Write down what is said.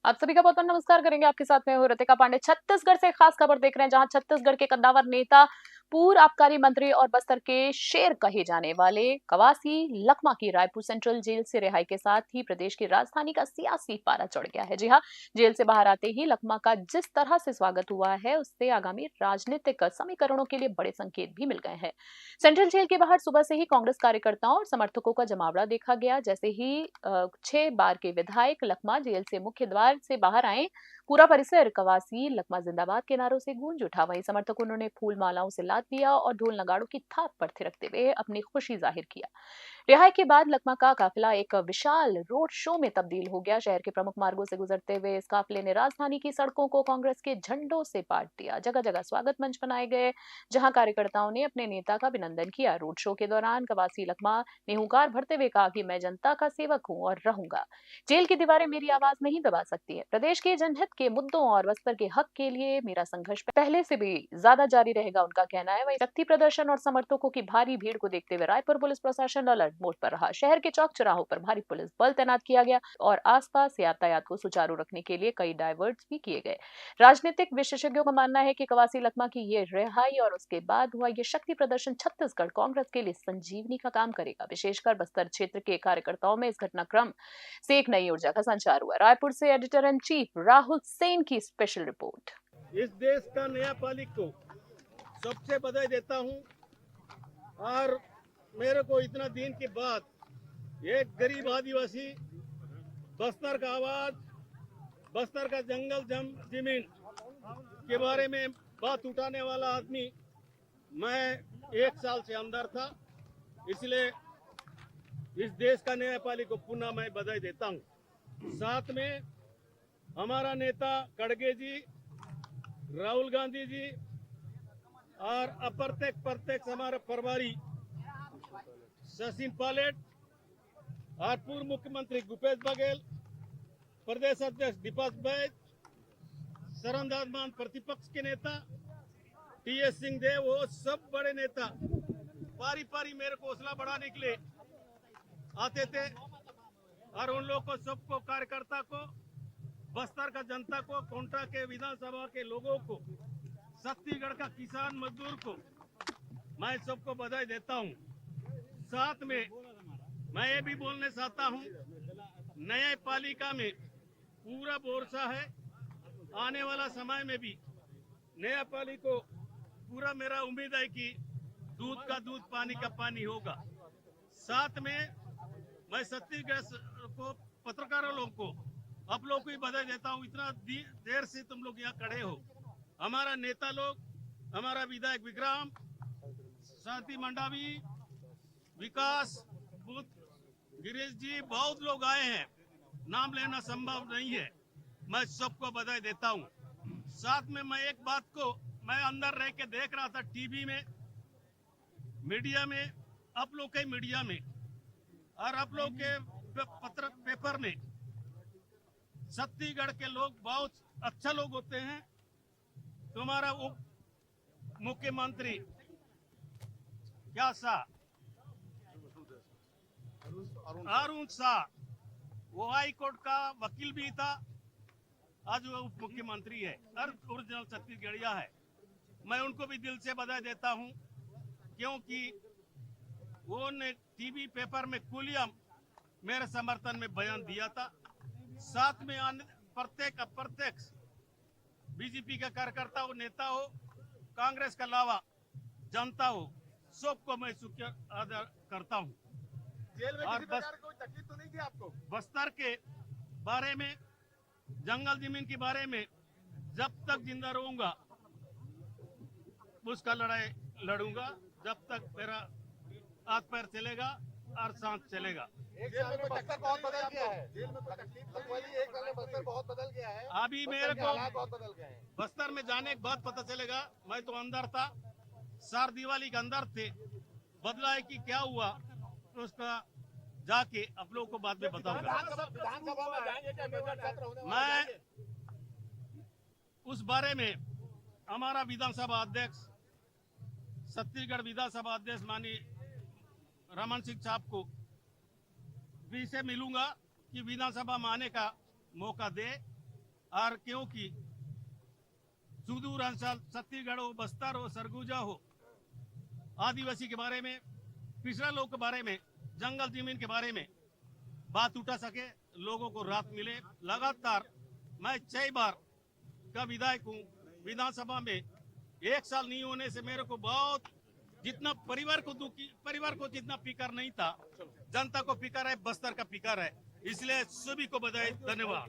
आप सभी का बहुत-बहुत नमस्कार करेंगे। आपके साथ मैं हूँ रितिका पांडे। छत्तीसगढ़ से खास खबर देख रहे हैं, जहां छत्तीसगढ़ के कद्दावर नेता, पूर्व आबकारी मंत्री और बस्तर के शेर कहे जाने वाले कवासी लखमा की रायपुर सेंट्रल जेल से रिहाई के साथ ही प्रदेश की राजधानी का सियासी पारा चढ़ गया है। जी हां, जेल से बाहर आते ही लखमा का जिस तरह से स्वागत हुआ है, उससे आगामी राजनीतिक समीकरणों के लिए बड़े संकेत भी मिल गए हैं। सेंट्रल जेल के बाहर सुबह से ही कांग्रेस कार्यकर्ताओं और समर्थकों का जमावड़ा देखा गया। जैसे ही 6 बार के विधायक लखमा जेल से मुख्य द्वार से बाहर आए, पूरा परिसर कवासी लखमा जिंदाबाद के नारों से गूंज उठा। वहीं समर्थकों ने फूल मालाओं से लाद दिया और ढोल नगाड़ों की थाप पर थिरकते हुए अपनी खुशी जाहिर किया। रिहाई के बाद लखमा का काफिला एक विशाल रोड शो में तब्दील हो गया। शहर के प्रमुख मार्गों से गुजरते हुए इस काफिले ने राजधानी की सड़कों को कांग्रेस के झंडों से पाट दिया। जगह जगह स्वागत मंच बनाए गए, जहां कार्यकर्ताओं ने अपने नेता का अभिनंदन किया। रोड शो के दौरान कवासी लखमा ने हुंकार भरते हुए कहा कि मैं जनता का सेवक हूं और रहूंगा। जेल की दीवारें मेरी आवाज नहीं दबा सकती है। प्रदेश के जनहित के मुद्दों और बस्तर के हक के लिए मेरा संघर्ष पहले से भी ज्यादा जारी रहेगा, उनका कहना है। वहीं शक्ति प्रदर्शन और समर्थकों की भारी भीड़ को देखते हुए रायपुर पुलिस प्रशासन अलर्ट मोड पर रहा। शहर के चौक चौराहों पर भारी पुलिस बल तैनात किया गया और आसपास यातायात को सुचारू रखने के लिए कई डायवर्ट्स भी किए गए। राजनीतिक विशेषज्ञों का मानना है कि कवासी लखमा की ये रिहाई और उसके बाद हुआ ये शक्ति प्रदर्शन छत्तीसगढ़ कांग्रेस के लिए संजीवनी का काम करेगा। विशेषकर बस्तर क्षेत्र के कार्यकर्ताओं में इस घटनाक्रम से एक नई ऊर्जा का संचार हुआ। रायपुर से editor in chief Rahul Sen की स्पेशल रिपोर्ट। इस देश का नया पालिक को सबसे बधाई देता हूं। और मेरे को इतना दिन के बाद एक गरीब आदिवासी, बस्तर का आवाज, बस्तर का जंगल जमीन के बारे में बात उठाने वाला आदमी, मैं 1 साल से अंदर था, इसलिए इस देश का नया पालिक को पुनः मैं बधाई देता हूं। साथ में हमारा नेता खड़गे जी, राहुल गांधी जी और अप्रत्यक्ष हमारे प्रभारी सचिन पायलट और पूर्व मुख्यमंत्री भूपेश बघेल, प्रदेश अध्यक्ष दीपक बैज, शरणदास मान प्रतिपक्ष के नेता टीएस सिंहदेव, वो सब बड़े नेता पारी पारी मेरे को हौसला बढ़ाने के लिए आते थे। और उन लोग को, सबको, कार्यकर्ता को, बस्तर का जनता को, कोंटा के विधानसभा के लोगों को, छत्तीसगढ़ का किसान मजदूर को मैं सबको बधाई देता हूं। साथ में मैं ये भी बोलना चाहता हूं, नए पालिका में पूरा भरोसा है। आने वाला समय में भी नया पालिका को पूरा मेरा उम्मीद है कि दूध का दूध, पानी का पानी होगा। साथ में मैं छत्तीसगढ़ को, पत्रकारों लोगों को, आप लोग को भी बधाई देता हूं। इतना देर से तुम लोग यहाँ खड़े हो। हमारा नेता लोग, हमारा विधायक विक्रम, शांति मंडावी, विकास, बुद्ध, गिरीश जी, बहुत लोग आए हैं, नाम लेना संभव नहीं है। मैं सबको बधाई देता हूं। साथ में मैं एक बात को, मैं अंदर रह के देख रहा था टीवी में, मीडिया में, आप लोग के मीडिया में और आप लोग के पत्र पेपर में, छत्तीसगढ़ के लोग बहुत अच्छा लोग होते हैं। तुम्हारा उप मुख्यमंत्री क्या शाह, अरुण शाह, वो हाई कोर्ट का वकील भी था, आज वो उप मुख्यमंत्री है और ओरिजिनल छत्तीसगढ़िया है। मैं उनको भी दिल से बधाई देता हूं, क्योंकि वो ने टीवी पेपर में खुलेआम मेरे समर्थन में बयान दिया था। साथ में प्रत्येक अप्रत्यक्ष बीजेपी का कार्यकर्ता हो, नेता हो, कांग्रेस का अलावा जनता हो, सबको मैं शुक्रिया अदा करता हूं। जेल में किसी प्रकार कोई तकलीफ तो नहीं थी आपको? बस्तर के बारे में, जंगल जमीन के बारे में, जब तक जिंदा रहूंगा उसका लड़ाई लड़ूंगा, जब तक मेरा हाथ पैर चलेगा और सांस चलेगा। जेल में बस्तर बहुत बदल गया है। जेल में कोई तकलीफ तो वाली 1 साल में बस्तर बहुत बदल गया है। अभी मेरे को बहुत बदल गए हैं। बस्तर में जाने के बाद पता चलेगा। मैं तो अंदर था, सार दिवाली के अंदर थे, बदला है कि क्या हुआ तो उसका जाके आप लोगों को बाद में बताऊंगा। विधानसभा में जाएंगे क्या? बजट सत्र होने वाला मैं है। उस बारे में हमारा विधानसभा अध्यक्ष, छत्तीसगढ़ विधानसभा अध्यक्ष माननीय रमन सिंह साहब को भी से मिलूंगा कि विधानसभा में आने का मौका दे और क्योंकि सुदूर अंचल छत्तीसगढ़ हो, बस्तर हो, सरगुजा हो, आदिवासी के बारे में, पिछड़ा लोग के बारे में, जंगल जमीन के बारे में बात उठा सके, लोगों को राहत मिले। लगातार मैं 6 बार का विधायक हूँ। विधानसभा में 1 साल नहीं होने से मेरे को बहुत जितना परिवार को जितना फिकर नहीं था, जनता को फिकर है, बस्तर का फिकर है। इसलिए सभी को बधाई, धन्यवाद।